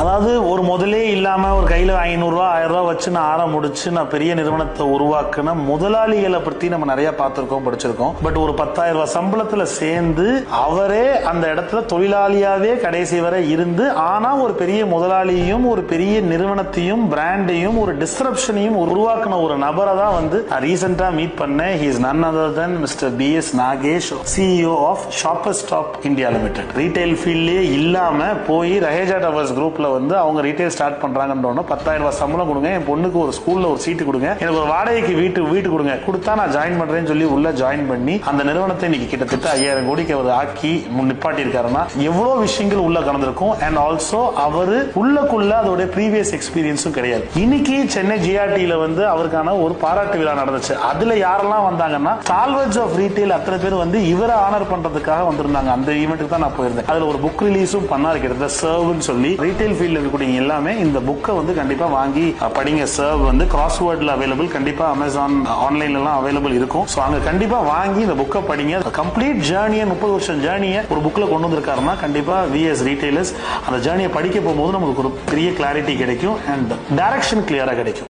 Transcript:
அதாவது ஒரு முதலே இல்லாம ஒரு கையில 500 ரூபா 1000 ரூபா வச்சு நான் முடிச்சு நான் பெரிய நிறுவனத்தை உருவாக்குன முதலாளிகளை பத்தி நம்ம நிறைய பார்த்திருக்கோம், படிச்சிருக்கோம். பட் ஒரு 10,000 ரூபாய் சம்பளத்துல சேர்ந்து அவரே அந்த இடத்துல தொழிலாளியாவே கடைசி வரை இருந்து, ஆனா ஒரு பெரிய முதலாளியும் ஒரு பெரிய நிறுவனத்தையும் பிராண்டையும் ஒரு டிஸ்ரப்ஷனையும் உருவாக்குன ஒரு நபரை தான் வந்து ரீசெண்டா மீட் பண்ணேன். He is none other than Mr. B.S. Nagesh, CEO of Shoppers Stop India Limited. Retail ஃபீல்ட்லயே இல்லாம போய் ரஹேஜா டவர்ஸ் குரூப்ல வந்து அவங்க ரீட்டைல் ஸ்டார்ட் பண்றாங்கன்னு 10,000 ரூபாய் சம்பளம் கொடுங்க, என் பொண்ணுக்கு ஒரு ஸ்கூல்ல ஒரு சீட்டு கொடுங்க, எனக்கு ஒரு வாடகைக்கு வீட்டு கொடுங்க, கொடுத்தா நான் ஜாயின் பண்றேன்னு சொல்லி உள்ள ஜாயின் பண்ணி அந்த நிறுவனத்தை இன்னைக்கு கிட்டத்தட்ட 5,000 கோடிக்கு அவர் ஆக்கி நிப்பாட்டி இருக்காருன்னா எவ்வளவு விஷயங்கள் உள்ள கலந்திருக்கும். அண்ட் ஆல்சோ அவரு உள்ளக்குள்ள அதோட ப்ரீவியஸ் எக்ஸ்பீரியன்ஸும் கிடையாது. இன்னைக்கு சென்னை ஜிஆர்டியில வந்து அவருக்கான ஒரு பாராட்டு விழா நடந்துச்சு. அதுல யாரெல்லாம் வந்தாங்கன்னா ஸ்டால்வர்ட்ஸ் ஆஃப் ரீட்டைல் அத்தனை பேர் வந்து இவரை ஆனர் பண்றதுக்காக வந்திருந்தாங்க. அந்த ஈவெண்ட்டுக்கு தான் நான் போயிருந்தேன். அதுல ஒரு புக் ரிலீஸும் பண்ணாரு, கிட்டத்தட்ட சர்வ்னு சொல்லி. ரீட்டைல் ஃபீல்ட்ல இருக்கக்கூடிய எல்லாமே இந்த புக்கை வந்து கண்டிப்பா வாங்கி படிங்க. சர்வ் வந்து கிராஸ்வேர்ட்ல அவைலபிள், கண்டிப்பா அமேசான் ஆன்லைன்ல எல்லாம் அவைலபிள் இருக்கும். சோ அங்க கண்டிப்பா வாங்கி இந்த புக்கை படிங்க. கம்ப்ளீட் ஜேர்னியை 30 வருஷம் ஜேர்னியை ஒரு புக்ல கொண்டு வந்திருக்காருன்னா கண்டிப்பா விஎஸ் ரீட்டைலர்ஸ் அந்த ஜேர்னியை படிக்க போகும்போது நமக்கு ஒரு பெரிய கிளாரிட்டி கிடைக்கும் அண்ட் டைரக்ஷன் கிளியரா கிடைக்கும்.